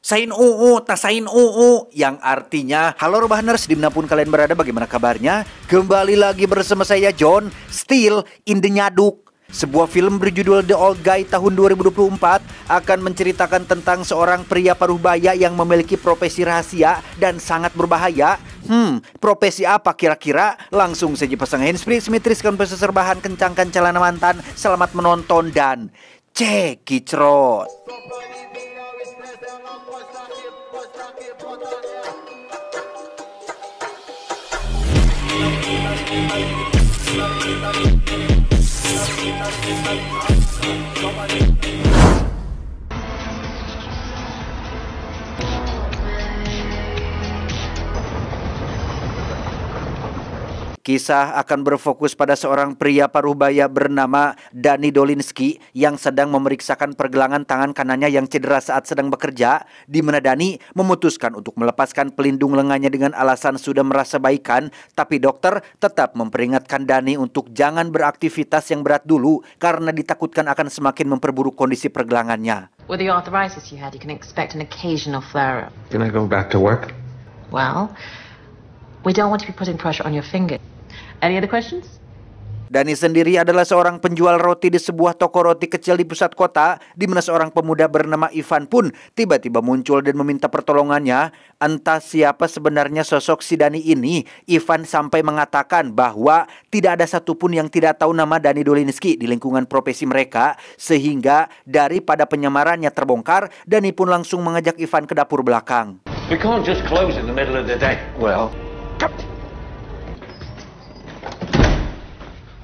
Sain UU, tasain UU, yang artinya halo Robahners, dimanapun kalian berada, bagaimana kabarnya? Kembali lagi bersama saya John, Still in the Nyaduk. Sebuah film berjudul The Old Guy tahun 2024 akan menceritakan tentang seorang pria paruh baya yang memiliki profesi rahasia dan sangat berbahaya. Profesi apa kira-kira? Langsung saja pasang handsfree, simetriskan proses serbahan, kencangkan celana mantan. Selamat menonton dan cekicrot. Kisah akan berfokus pada seorang pria paruh baya bernama Danny Dolinsky yang sedang memeriksakan pergelangan tangan kanannya yang cedera saat sedang bekerja, di mana Danny memutuskan untuk melepaskan pelindung lengannya dengan alasan sudah merasa baikan, tapi dokter tetap memperingatkan Danny untuk jangan beraktivitas yang berat dulu karena ditakutkan akan semakin memperburuk kondisi pergelangannya. With the arthritis you had, you can expect an occasional flare-up. Can I go back to work? Well, we don't want to be putting pressure on your finger. Any other questions? Danny sendiri adalah seorang penjual roti di sebuah toko roti kecil di pusat kota, di mana seorang pemuda bernama Ivan pun tiba-tiba muncul dan meminta pertolongannya. Entah siapa sebenarnya sosok si Danny ini, Ivan sampai mengatakan bahwa tidak ada satupun yang tidak tahu nama Danny Dolinsky di lingkungan profesi mereka, sehingga daripada penyamarannya terbongkar, Danny pun langsung mengajak Ivan ke dapur belakang. We can't just close in the middle of the day. Well,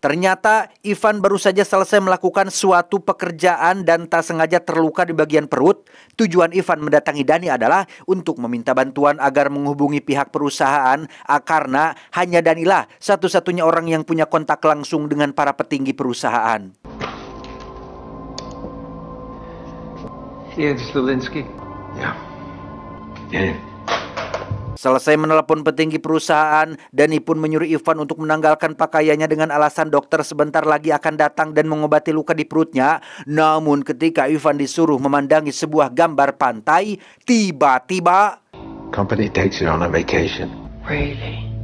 ternyata Ivan baru saja selesai melakukan suatu pekerjaan dan tak sengaja terluka di bagian perut. Tujuan Ivan mendatangi Danny adalah untuk meminta bantuan agar menghubungi pihak perusahaan, karena hanya Danny lah satu-satunya orang yang punya kontak langsung dengan para petinggi perusahaan. yeah, it's Dolinsky. Yeah. Selesai menelepon petinggi perusahaan, Danny pun menyuruh Ivan untuk menanggalkan pakaiannya dengan alasan dokter sebentar lagi akan datang dan mengobati luka di perutnya. Namun ketika Ivan disuruh memandangi sebuah gambar pantai, tiba-tiba Company takes you on a vacation. Really?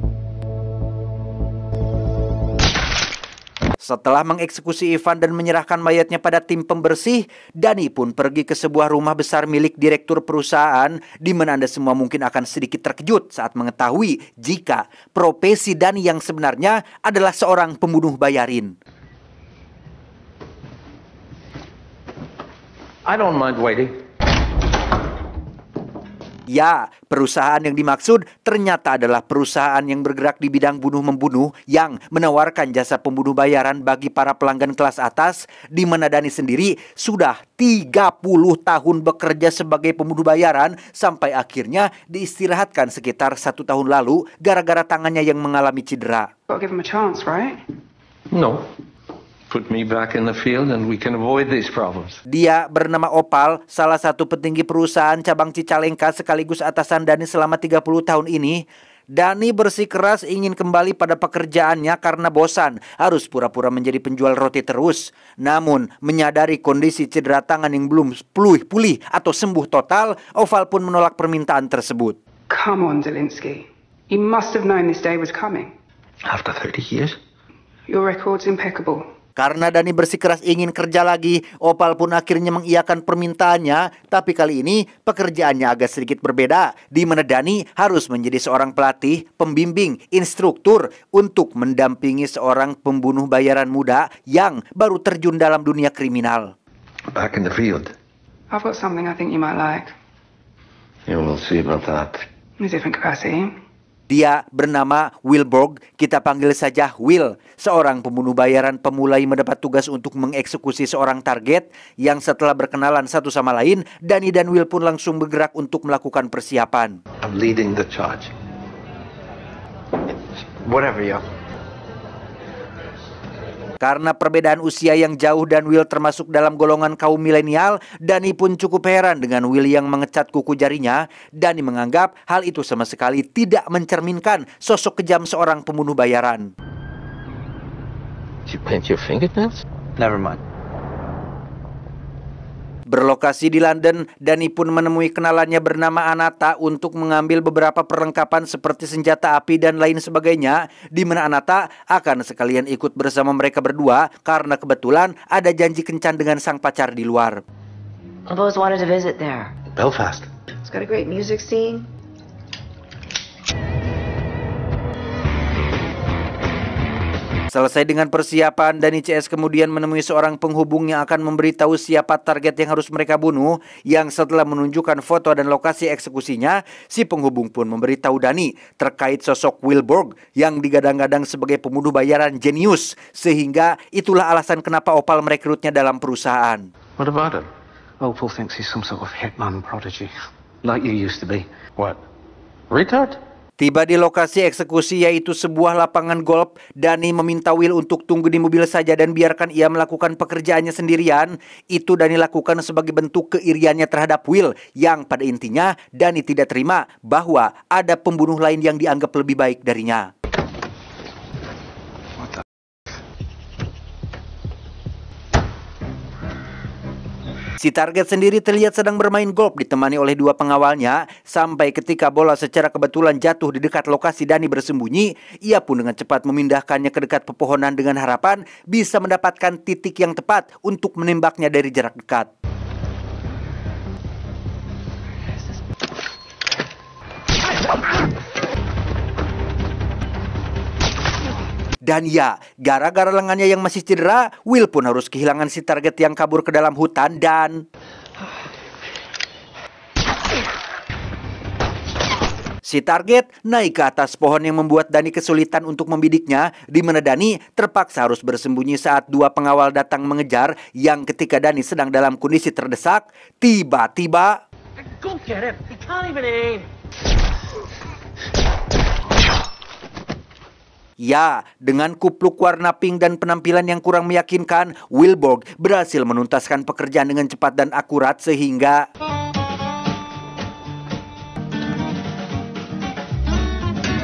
setelah mengeksekusi Ivan dan menyerahkan mayatnya pada tim pembersih, Danny pun pergi ke sebuah rumah besar milik direktur perusahaan, di mana Anda semua mungkin akan sedikit terkejut saat mengetahui jika profesi Danny yang sebenarnya adalah seorang pembunuh bayarin. I don't mind waiting. Ya, perusahaan yang dimaksud ternyata adalah perusahaan yang bergerak di bidang bunuh-membunuh yang menawarkan jasa pembunuh bayaran bagi para pelanggan kelas atas, di mana Danny sendiri sudah 30 tahun bekerja sebagai pembunuh bayaran sampai akhirnya diistirahatkan sekitar 1 tahun lalu gara-gara tangannya yang mengalami cedera. Gotta give him a chance, right? No. Put me back in the field and we can avoid these problems. Dia bernama Opal, salah satu petinggi perusahaan cabang Cicalengka sekaligus atasan Danny selama 30 tahun ini. Danny bersikeras ingin kembali pada pekerjaannya karena bosan harus pura-pura menjadi penjual roti terus. Namun, menyadari kondisi cedera tangan yang belum pulih atau sembuh total, Opal pun menolak permintaan tersebut. Come on, Dolinsky. You must have known this day was coming. After 30 years? Your record's impeccable. Karena Danny bersikeras ingin kerja lagi, Opal pun akhirnya mengiyakan permintaannya. Tapi kali ini pekerjaannya agak sedikit berbeda, di mana Danny harus menjadi seorang pelatih, pembimbing, instruktur untuk mendampingi seorang pembunuh bayaran muda yang baru terjun dalam dunia kriminal. Back in the field. I've got something I think you might like. Yeah, we'll see about that. In a different capacity. Dia bernama Wilborg, kita panggil saja Will, seorang pembunuh bayaran pemulai mendapat tugas untuk mengeksekusi seorang target yang setelah berkenalan satu sama lain, Danny dan Will pun langsung bergerak untuk melakukan persiapan. I'm leading the charge. Whatever, yeah. Karena perbedaan usia yang jauh dan Will termasuk dalam golongan kaum milenial, Danny pun cukup heran dengan Will yang mengecat kuku jarinya. Danny menganggap hal itu sama sekali tidak mencerminkan sosok kejam seorang pembunuh bayaran. Did you paint your fingernails? Never mind. Berlokasi di London, Dani pun menemui kenalannya bernama Anata untuk mengambil beberapa perlengkapan seperti senjata api dan lain sebagainya, di mana Anata akan sekalian ikut bersama mereka berdua karena kebetulan ada janji kencan dengan sang pacar di luar. I've always wanted to visit there. Belfast. It's got a great music scene. Selesai dengan persiapan, Dani CS kemudian menemui seorang penghubung yang akan memberitahu siapa target yang harus mereka bunuh. Yang setelah menunjukkan foto dan lokasi eksekusinya, si penghubung pun memberitahu Dani terkait sosok Wilborg yang digadang-gadang sebagai pembunuh bayaran jenius. Sehingga itulah alasan kenapa Opal merekrutnya dalam perusahaan. What about him? Opal thinks he's some sort of hitman prodigy, like you used to be. What? Retard? Tiba di lokasi eksekusi yaitu sebuah lapangan golf, Dani meminta Will untuk tunggu di mobil saja dan biarkan ia melakukan pekerjaannya sendirian. Itu Dani lakukan sebagai bentuk keiriannya terhadap Will yang pada intinya Dani tidak terima bahwa ada pembunuh lain yang dianggap lebih baik darinya. Si target sendiri terlihat sedang bermain golf ditemani oleh dua pengawalnya sampai ketika bola secara kebetulan jatuh di dekat lokasi Dani bersembunyi, ia pun dengan cepat memindahkannya ke dekat pepohonan dengan harapan bisa mendapatkan titik yang tepat untuk menembaknya dari jarak dekat. Dan ya, gara-gara lengannya yang masih cedera, Will pun harus kehilangan si target yang kabur ke dalam hutan dan... Si target naik ke atas pohon yang membuat Dani kesulitan untuk membidiknya, di mana Dani terpaksa harus bersembunyi saat dua pengawal datang mengejar yang ketika Dani sedang dalam kondisi terdesak, tiba-tiba... Go get him! He can't even aim! Ya, dengan kupluk warna pink dan penampilan yang kurang meyakinkan, Wilborg berhasil menuntaskan pekerjaan dengan cepat dan akurat sehingga...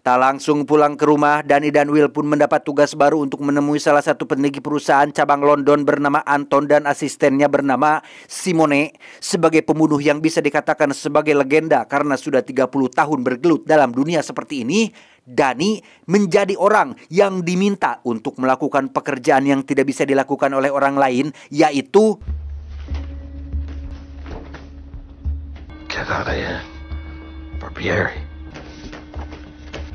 Tak langsung pulang ke rumah, Dani dan Will pun mendapat tugas baru untuk menemui salah satu petinggi perusahaan cabang London bernama Anton dan asistennya bernama Simone. Sebagai pembunuh yang bisa dikatakan sebagai legenda karena sudah 30 tahun bergelut dalam dunia seperti ini, Dani menjadi orang yang diminta untuk melakukan pekerjaan yang tidak bisa dilakukan oleh orang lain, yaitu Get out of here. Barbieri.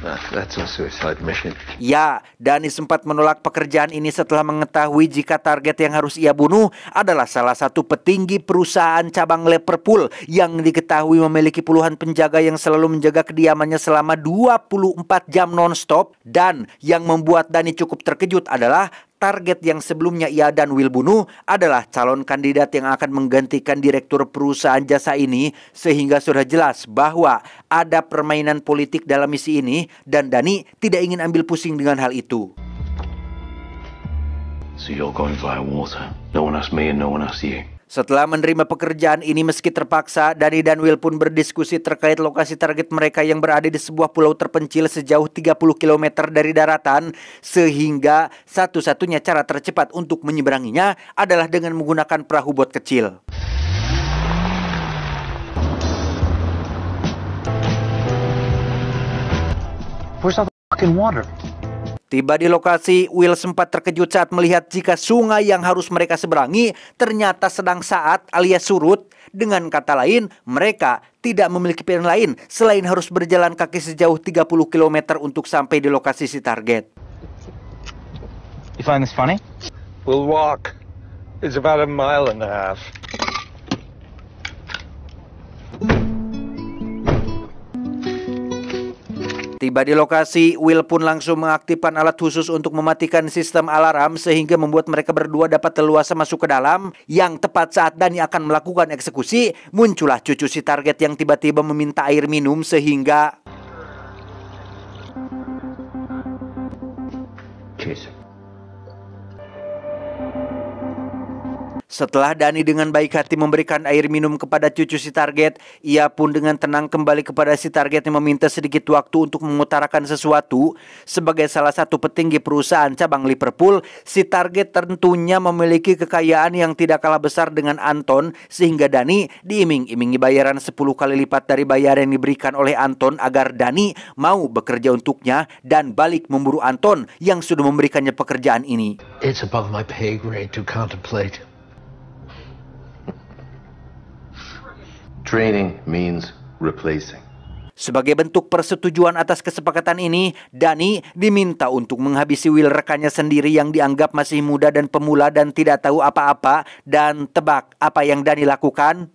That's a suicide mission. Ya, Dani sempat menolak pekerjaan ini setelah mengetahui jika target yang harus ia bunuh adalah salah satu petinggi perusahaan cabang Liverpool yang diketahui memiliki puluhan penjaga yang selalu menjaga kediamannya selama 24 jam non-stop. Dan yang membuat Dani cukup terkejut adalah target yang sebelumnya ia dan Will bunuh adalah calon kandidat yang akan menggantikan direktur perusahaan jasa ini, sehingga sudah jelas bahwa ada permainan politik dalam misi ini dan Dani tidak ingin ambil pusing dengan hal itu. So you're going via water. No one asked me and no one asked you. Setelah menerima pekerjaan ini meski terpaksa, Dani dan Will pun berdiskusi terkait lokasi target mereka yang berada di sebuah pulau terpencil sejauh 30 km dari daratan, sehingga satu-satunya cara tercepat untuk menyeberanginya adalah dengan menggunakan perahu bot kecil. Where's all the fucking water? Tiba di lokasi, Will sempat terkejut saat melihat jika sungai yang harus mereka seberangi ternyata sedang saat alias surut. Dengan kata lain, mereka tidak memiliki pilihan lain selain harus berjalan kaki sejauh 30 km untuk sampai di lokasi si target. You find this funny? We'll walk. It's about 1.5 miles. Tiba di lokasi, Will pun langsung mengaktifkan alat khusus untuk mematikan sistem alarm sehingga membuat mereka berdua dapat leluasa masuk ke dalam. Yang tepat saat Dani akan melakukan eksekusi, muncullah cucu si target yang tiba-tiba meminta air minum sehingga... Setelah Dani dengan baik hati memberikan air minum kepada cucu si target, ia pun dengan tenang kembali kepada si target yang meminta sedikit waktu untuk mengutarakan sesuatu. Sebagai salah satu petinggi perusahaan cabang Liverpool, si target tentunya memiliki kekayaan yang tidak kalah besar dengan Anton, sehingga Dani diiming-imingi bayaran 10 kali lipat dari bayaran yang diberikan oleh Anton agar Dani mau bekerja untuknya dan balik memburu Anton yang sudah memberikannya pekerjaan ini. It's above my pay grade to contemplate. Training means replacing. Sebagai bentuk persetujuan atas kesepakatan ini, Dani diminta untuk menghabisi Will rekannya sendiri yang dianggap masih muda dan pemula dan tidak tahu apa-apa. Dan tebak apa yang Dani lakukan?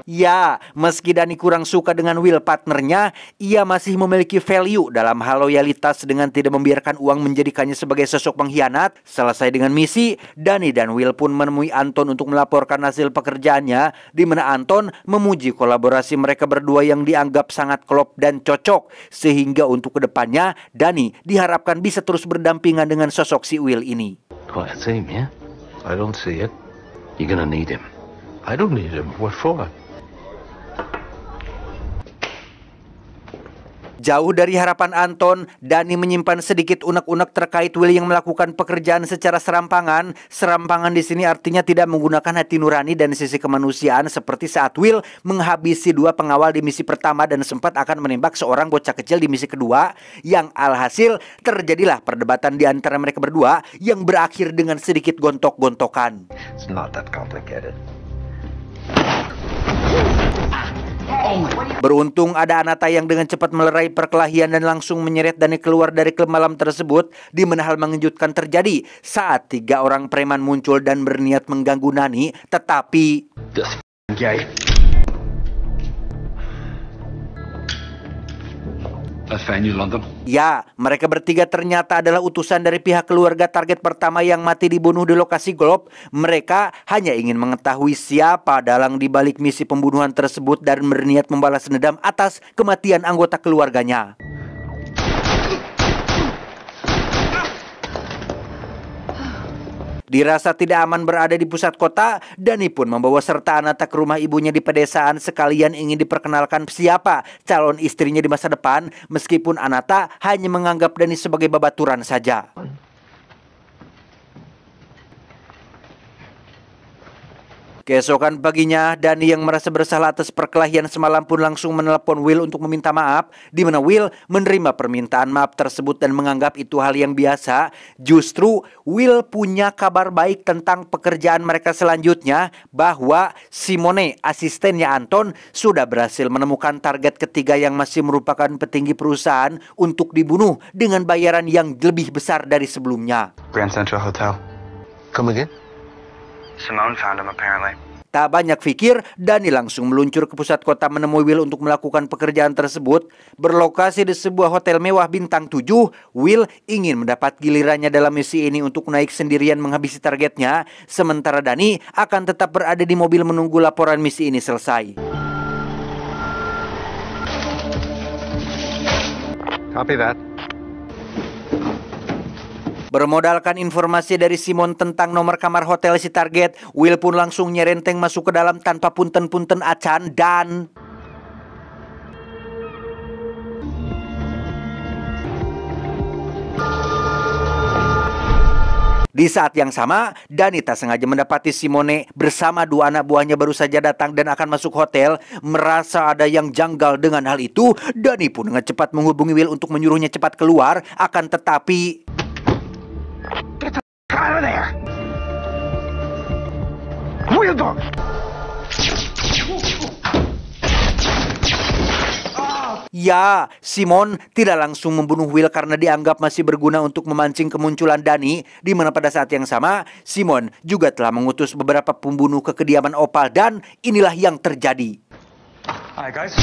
Ya, meski Dani kurang suka dengan Will partnernya, ia masih memiliki value dalam hal loyalitas dengan tidak membiarkan uang menjadikannya sebagai sosok pengkhianat. Selesai dengan misi, Dani dan Will pun menemui Anton untuk melaporkan hasil pekerjaannya, di mana Anton memuji kolaborasi mereka berdua yang dianggap sangat klop dan cocok. Sehingga untuk kedepannya, Dani diharapkan bisa terus berdampingan dengan sosok si Will ini. Quite a team, yeah? I don't see it. You're gonna need him. I don't need him. What for? Jauh dari harapan Anton, Dani menyimpan sedikit unek-unek terkait Will yang melakukan pekerjaan secara serampangan. Serampangan di sini artinya tidak menggunakan hati nurani dan sisi kemanusiaan, seperti saat Will menghabisi 2 pengawal di misi pertama dan sempat akan menembak seorang bocah kecil di misi kedua. Yang alhasil terjadilah perdebatan di antara mereka berdua yang berakhir dengan sedikit gontok-gontokan. It's not that complicated. Beruntung ada Anata yang dengan cepat melerai perkelahian dan langsung menyeret Dani keluar dari klub malam tersebut, di mana hal mengejutkan terjadi saat 3 orang preman muncul dan berniat mengganggu Dani, tetapi This gay. I found you, London. ya, mereka bertiga ternyata adalah utusan dari pihak keluarga target pertama yang mati dibunuh di lokasi golf. Mereka hanya ingin mengetahui siapa dalang di balik misi pembunuhan tersebut dan berniat membalas dendam atas kematian anggota keluarganya. Dirasa tidak aman berada di pusat kota, Dani pun membawa serta Anata ke rumah ibunya di pedesaan sekalian ingin diperkenalkan siapa calon istrinya di masa depan, meskipun Anata hanya menganggap Dani sebagai babaturan saja. Keesokan paginya, Dani yang merasa bersalah atas perkelahian semalam pun langsung menelepon Will untuk meminta maaf, di mana Will menerima permintaan maaf tersebut dan menganggap itu hal yang biasa. Justru Will punya kabar baik tentang pekerjaan mereka selanjutnya, bahwa Simone, asistennya Anton, sudah berhasil menemukan target ketiga yang masih merupakan petinggi perusahaan untuk dibunuh dengan bayaran yang lebih besar dari sebelumnya. Grand Central Hotel. Come again? Simone found him, apparently. Tak banyak pikir, Dani langsung meluncur ke pusat kota menemui Will untuk melakukan pekerjaan tersebut. Berlokasi di sebuah hotel mewah bintang 7, Will ingin mendapat gilirannya dalam misi ini untuk naik sendirian menghabisi targetnya, sementara Dani akan tetap berada di mobil menunggu laporan misi ini selesai. Copy that. Bermodalkan informasi dari Simon tentang nomor kamar hotel si target, Will pun langsung nyerenteng masuk ke dalam tanpa punten-punten acan dan di saat yang sama, Dani tak sengaja mendapati Simone bersama 2 anak buahnya baru saja datang dan akan masuk hotel. Merasa ada yang janggal dengan hal itu, Dani pun dengan cepat menghubungi Will untuk menyuruhnya cepat keluar. Akan tetapi Out of there! Wheel dog! ya, Simon tidak langsung membunuh Will karena dianggap masih berguna untuk memancing kemunculan Dani, di mana pada saat yang sama Simon juga telah mengutus beberapa pembunuh ke kediaman Opal dan inilah yang terjadi. Hi, guys.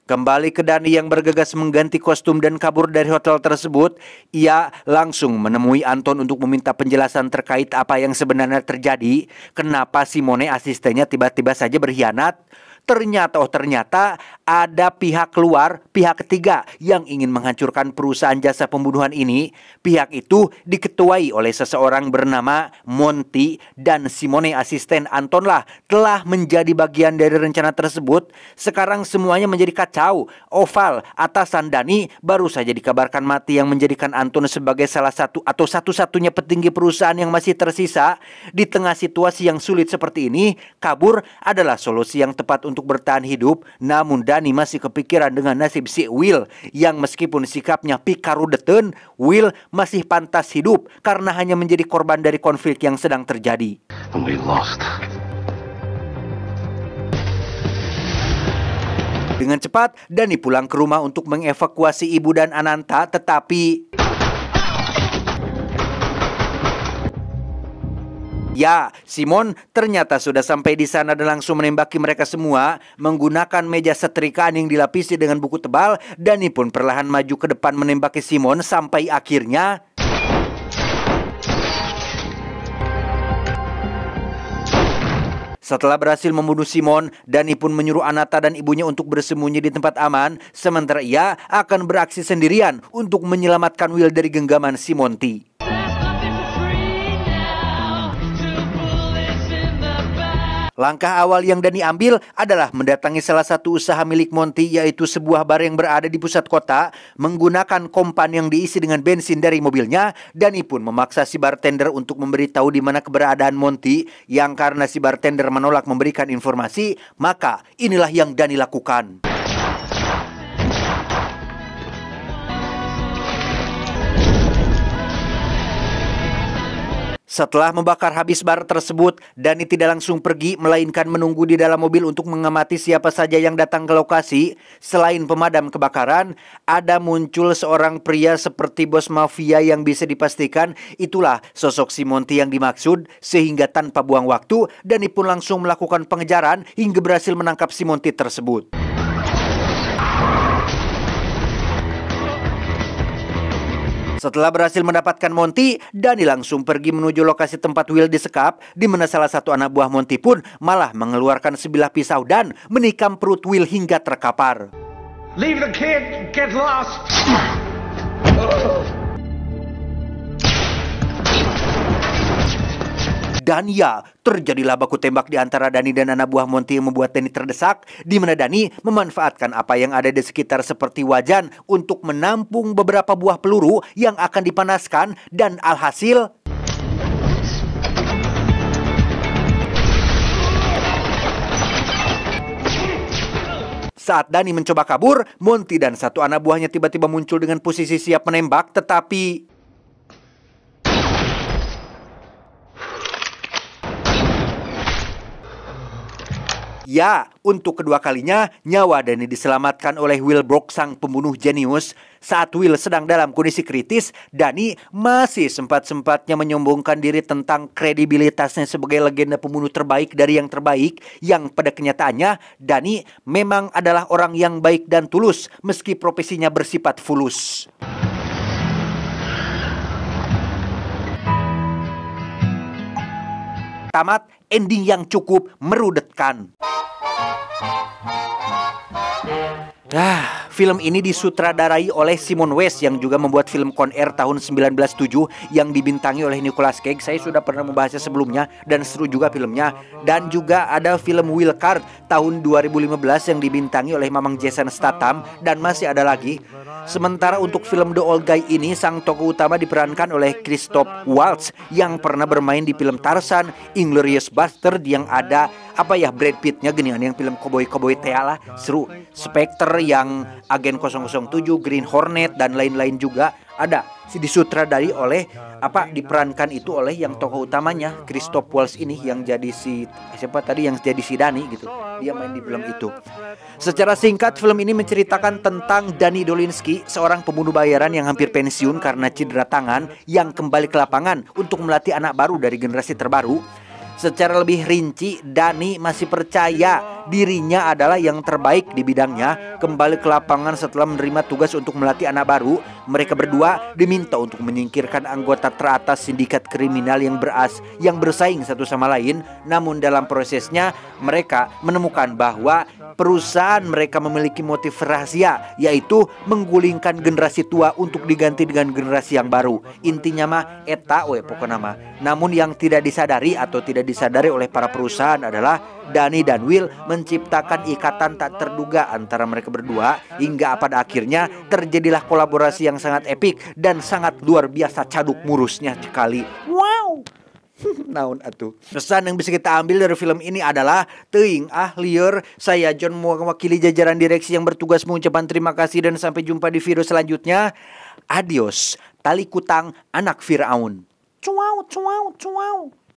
Kembali ke Dani yang bergegas mengganti kostum dan kabur dari hotel tersebut, ia langsung menemui Anton untuk meminta penjelasan terkait apa yang sebenarnya terjadi. Kenapa Simone asistennya tiba-tiba saja berkhianat? ternyata ada pihak luar, pihak ketiga yang ingin menghancurkan perusahaan jasa pembunuhan ini. Pihak itu diketuai oleh seseorang bernama Monty, dan Simone, asisten Anton lah, telah menjadi bagian dari rencana tersebut. Sekarang semuanya menjadi kacau. Oval, atasan Dani, baru saja dikabarkan mati, yang menjadikan Anton sebagai salah satu atau satu-satunya petinggi perusahaan yang masih tersisa. Di tengah situasi yang sulit seperti ini, kabur adalah solusi yang tepat untuk bertahan hidup. Namun Dani masih kepikiran dengan nasib si Will, yang meskipun sikapnya pikarudeteun, Will masih pantas hidup karena hanya menjadi korban dari konflik yang sedang terjadi. And we lost. Dengan cepat, Dani pulang ke rumah untuk mengevakuasi ibu dan Ananta, tetapi ya, Simon ternyata sudah sampai di sana dan langsung menembaki mereka semua menggunakan meja setrikaan yang dilapisi dengan buku tebal. Dani pun perlahan maju ke depan menembaki Simon sampai akhirnya setelah berhasil membunuh Simon, Dani pun menyuruh Anata dan ibunya untuk bersembunyi di tempat aman, sementara ia akan beraksi sendirian untuk menyelamatkan Will dari genggaman si Monty. Langkah awal yang Dani ambil adalah mendatangi salah satu usaha milik Monty, yaitu sebuah bar yang berada di pusat kota. Menggunakan kompan yang diisi dengan bensin dari mobilnya, Dani pun memaksa si bartender untuk memberitahu di mana keberadaan Monty. Yang karena si bartender menolak memberikan informasi, maka inilah yang Dani lakukan. Setelah membakar habis bar tersebut, Dani tidak langsung pergi, melainkan menunggu di dalam mobil untuk mengamati siapa saja yang datang ke lokasi. Selain pemadam kebakaran, ada muncul seorang pria seperti bos mafia yang bisa dipastikan itulah sosok si Monty yang dimaksud. Sehingga tanpa buang waktu, Dani pun langsung melakukan pengejaran hingga berhasil menangkap si Monty tersebut. Setelah berhasil mendapatkan Monty, Dani langsung pergi menuju lokasi tempat Will disekap, di mana salah satu anak buah Monty pun malah mengeluarkan sebilah pisau dan menikam perut Will hingga terkapar. Leave the kid, get lost. Dan ya, terjadilah baku tembak di antara Dani dan anak buah Monty yang membuat Dani terdesak, di mana Dani memanfaatkan apa yang ada di sekitar seperti wajan untuk menampung beberapa buah peluru yang akan dipanaskan, dan alhasil saat Dani mencoba kabur, Monty dan satu anak buahnya tiba-tiba muncul dengan posisi siap menembak, tetapi ya, untuk kedua kalinya, nyawa Dani diselamatkan oleh Will Brock, sang pembunuh jenius. Saat Will sedang dalam kondisi kritis, Dani masih sempat-sempatnya menyombongkan diri tentang kredibilitasnya sebagai legenda pembunuh terbaik dari yang terbaik, yang pada kenyataannya, Dani memang adalah orang yang baik dan tulus, meski profesinya bersifat fulus. Tamat, ending yang cukup merudetkan. Film ini disutradarai oleh Simon West yang juga membuat film Con Air tahun 1907 yang dibintangi oleh Nicolas Cage. Saya sudah pernah membahasnya sebelumnya dan seru juga filmnya. Dan juga ada film Will Card tahun 2015 yang dibintangi oleh Mamang Jason Statham, dan masih ada lagi. Sementara untuk film The Old Guy ini, sang tokoh utama diperankan oleh Christoph Waltz yang pernah bermain di film Tarzan, Inglourious Bastard yang ada Brad Pittnya gini, yang film Cowboy Teala, seru. Spectre yang Agen 007, Green Hornet dan lain-lain juga ada. Disutradari oleh diperankan itu oleh yang tokoh utamanya Christoph Waltz ini yang jadi yang jadi si Dani gitu. Dia main di film itu. Secara singkat, film ini menceritakan tentang Dani Dolinsky, seorang pembunuh bayaran yang hampir pensiun karena cedera tangan, yang kembali ke lapangan untuk melatih anak baru dari generasi terbaru. Secara lebih rinci, Dani masih percaya dirinya adalah yang terbaik di bidangnya. Kembali ke lapangan setelah menerima tugas untuk melatih anak baru, mereka berdua diminta untuk menyingkirkan anggota teratas sindikat kriminal yang bersaing satu sama lain. Namun dalam prosesnya mereka menemukan bahwa perusahaan mereka memiliki motif rahasia, yaitu menggulingkan generasi tua untuk diganti dengan generasi yang baru. Intinya mah eta we pokoknya mah. Namun yang tidak disadari atau tidak disadari oleh para perusahaan adalah Dani dan Will menciptakan ikatan tak terduga antara mereka berdua, hingga pada akhirnya terjadilah kolaborasi yang sangat epik dan sangat luar biasa caduk murusnya sekali. Wow. Naon atuh. Pesan yang bisa kita ambil dari film ini adalah teuing lieur, saya John mewakili jajaran direksi yang bertugas mengucapkan terima kasih dan sampai jumpa di video selanjutnya. Adios, tali kutang anak Firaun. Cuau.